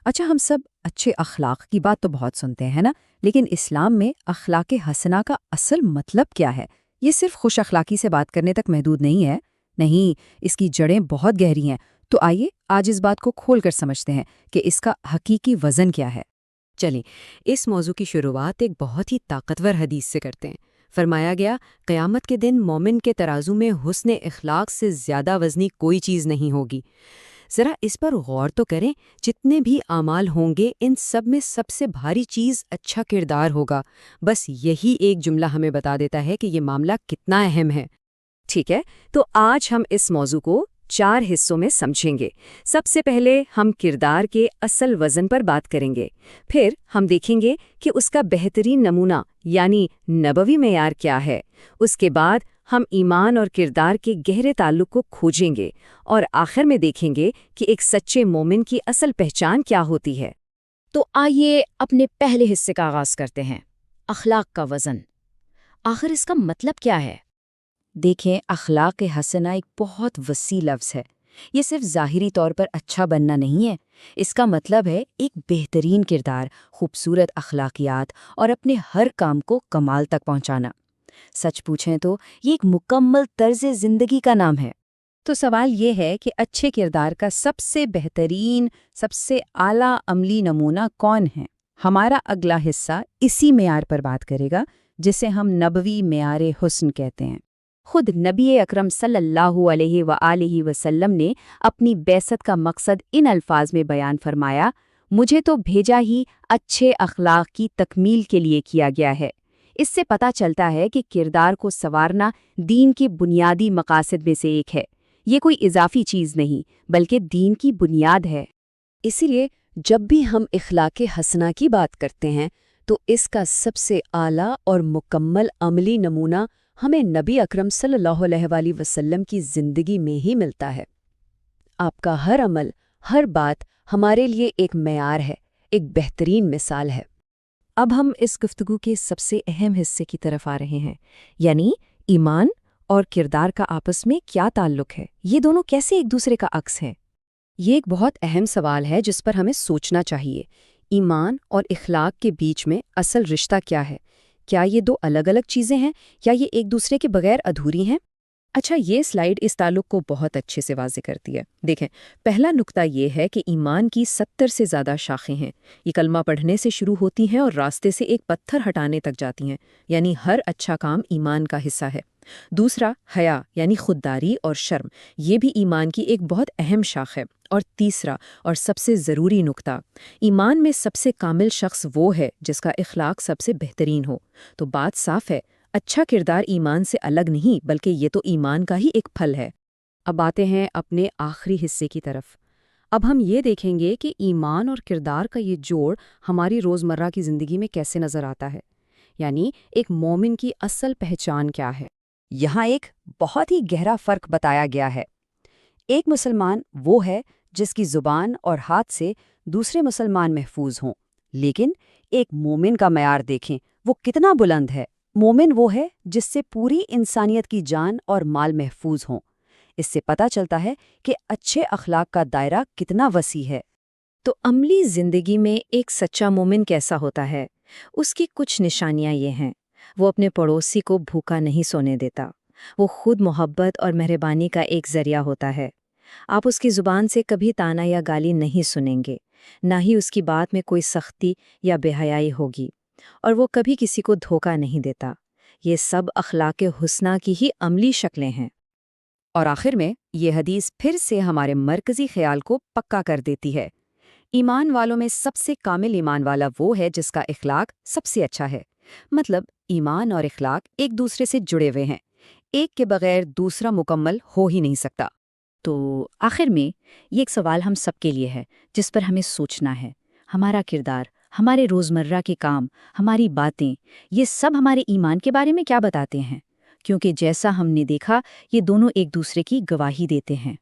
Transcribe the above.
اچھا، ہم سب اچھے اخلاق کی بات تو بہت سنتے ہیں نا، لیکن اسلام میں اخلاق حسنہ کا اصل مطلب کیا ہے؟ یہ صرف خوش اخلاقی سے بات کرنے تک محدود نہیں ہے۔ نہیں، اس کی جڑیں بہت گہری ہیں۔ تو آئیے آج اس بات کو کھول کر سمجھتے ہیں کہ اس کا حقیقی وزن کیا ہے۔ چلیں، اس موضوع کی شروعات ایک بہت ہی طاقتور حدیث سے کرتے ہیں۔ فرمایا گیا، قیامت کے دن مومن کے ترازو میں حسن اخلاق سے زیادہ وزنی کوئی چیز نہیں ہوگی۔ ذرا اس پر غور تو کریں، جتنے بھی اعمال ہوں گے ان سب میں سب سے بھاری چیز اچھا کردار ہوگا۔ بس یہی ایک جملہ ہمیں بتا دیتا ہے کہ یہ معاملہ کتنا اہم ہے۔ ٹھیک ہے، تو آج ہم اس موضوع کو 4 حصوں میں سمجھیں گے۔ سب سے پہلے ہم کردار کے اصل وزن پر بات کریں گے، پھر ہم دیکھیں گے کہ اس کا بہترین نمونہ یعنی نبوی معیار کیا ہے، اس کے بعد ہم ایمان اور کردار کے گہرے تعلق کو کھوجیں گے، اور آخر میں دیکھیں گے کہ ایک سچے مومن کی اصل پہچان کیا ہوتی ہے۔ تو آئیے اپنے پہلے حصے کا آغاز کرتے ہیں، اخلاق کا وزن۔ آخر اس کا مطلب کیا ہے؟ دیکھیں، اخلاق حسنہ ایک بہت وسیع لفظ ہے۔ یہ صرف ظاہری طور پر اچھا بننا نہیں ہے، اس کا مطلب ہے ایک بہترین کردار، خوبصورت اخلاقیات اور اپنے ہر کام کو کمال تک پہنچانا۔ سچ پوچھیں تو یہ ایک مکمل طرز زندگی کا نام ہے۔ تو سوال یہ ہے کہ اچھے کردار کا سب سے بہترین، سب سے اعلیٰ عملی نمونہ کون ہے؟ ہمارا اگلا حصہ اسی معیار پر بات کرے گا، جسے ہم نبوی معیار حسن کہتے ہیں۔ خود نبی اکرم صلی اللہ علیہ وآلہ وسلم نے اپنی بعثت کا مقصد ان الفاظ میں بیان فرمایا، مجھے تو بھیجا ہی اچھے اخلاق کی تکمیل کے لیے کیا گیا ہے۔ اس سے پتہ چلتا ہے کہ کردار کو سنوارنا دین کے بنیادی مقاصد میں سے ایک ہے۔ یہ کوئی اضافی چیز نہیں، بلکہ دین کی بنیاد ہے۔ اسی لیے جب بھی ہم اخلاق حسنہ کی بات کرتے ہیں تو اس کا سب سے اعلیٰ اور مکمل عملی نمونہ ہمیں نبی اکرم صلی اللہ علیہ وآلہ وسلم کی زندگی میں ہی ملتا ہے۔ آپ کا ہر عمل، ہر بات ہمارے لیے ایک معیار ہے، ایک بہترین مثال ہے۔ اب ہم اس گفتگو کے سب سے اہم حصے کی طرف آ رہے ہیں، یعنی ایمان اور کردار کا آپس میں کیا تعلق ہے؟ یہ دونوں کیسے ایک دوسرے کا عکس ہیں؟ یہ ایک بہت اہم سوال ہے جس پر ہمیں سوچنا چاہیے۔ ایمان اور اخلاق کے بیچ میں اصل رشتہ کیا ہے؟ کیا یہ دو الگ الگ چیزیں ہیں یا یہ ایک دوسرے کے بغیر ادھوری ہیں؟ اچھا، یہ سلائیڈ اس تعلق کو بہت اچھے سے واضح کرتی ہے۔ دیکھیں، پہلا نقطہ یہ ہے کہ ایمان کی 70 سے زیادہ شاخیں ہیں۔ یہ کلمہ پڑھنے سے شروع ہوتی ہیں اور راستے سے ایک پتھر ہٹانے تک جاتی ہیں، یعنی ہر اچھا کام ایمان کا حصہ ہے۔ دوسرا، حیا یعنی خودداری اور شرم، یہ بھی ایمان کی ایک بہت اہم شاخ ہے۔ اور تیسرا اور سب سے ضروری نقطہ، ایمان میں سب سے کامل شخص وہ ہے جس کا اخلاق سب سے بہترین ہو۔ تو بات صاف ہے، اچھا کردار ایمان سے الگ نہیں، بلکہ یہ تو ایمان کا ہی ایک پھل ہے۔ اب آتے ہیں اپنے آخری حصے کی طرف۔ اب ہم یہ دیکھیں گے کہ ایمان اور کردار کا یہ جوڑ ہماری روزمرہ کی زندگی میں کیسے نظر آتا ہے، یعنی ایک مومن کی اصل پہچان کیا ہے۔ یہاں ایک بہت ہی گہرا فرق بتایا گیا ہے۔ ایک مسلمان وہ ہے جس کی زبان اور ہاتھ سے دوسرے مسلمان محفوظ ہوں، لیکن ایک مومن کا معیار دیکھیں، وہ کتنا بلند ہے۔ مومن وہ ہے جس سے پوری انسانیت کی جان اور مال محفوظ ہوں۔ اس سے پتہ چلتا ہے کہ اچھے اخلاق کا دائرہ کتنا وسیع ہے۔ تو عملی زندگی میں ایک سچا مومن کیسا ہوتا ہے؟ اس کی کچھ نشانیاں یہ ہیں۔ وہ اپنے پڑوسی کو بھوکا نہیں سونے دیتا۔ وہ خود محبت اور مہربانی کا ایک ذریعہ ہوتا ہے۔ آپ اس کی زبان سے کبھی طعنہ یا گالی نہیں سنیں گے، نہ ہی اس کی بات میں کوئی سختی یا بے حیائی ہوگی، اور وہ کبھی کسی کو دھوکہ نہیں دیتا۔ یہ سب اخلاق حسنہ کی ہی عملی شکلیں ہیں۔ اور آخر میں یہ حدیث پھر سے ہمارے مرکزی خیال کو پکا کر دیتی ہے۔ ایمان والوں میں سب سے کامل ایمان والا وہ ہے جس کا اخلاق سب سے اچھا ہے۔ مطلب ایمان اور اخلاق ایک دوسرے سے جڑے ہوئے ہیں، ایک کے بغیر دوسرا مکمل ہو ہی نہیں سکتا۔ تو آخر میں یہ ایک سوال ہم سب کے لیے ہے جس پر ہمیں سوچنا ہے۔ ہمارا کردار، ہمارے روزمرہ کے کام، ہماری باتیں، یہ سب ہمارے ایمان کے بارے میں کیا بتاتے ہیں؟ کیونکہ جیسا ہم نے دیکھا، یہ دونوں ایک دوسرے کی گواہی دیتے ہیں۔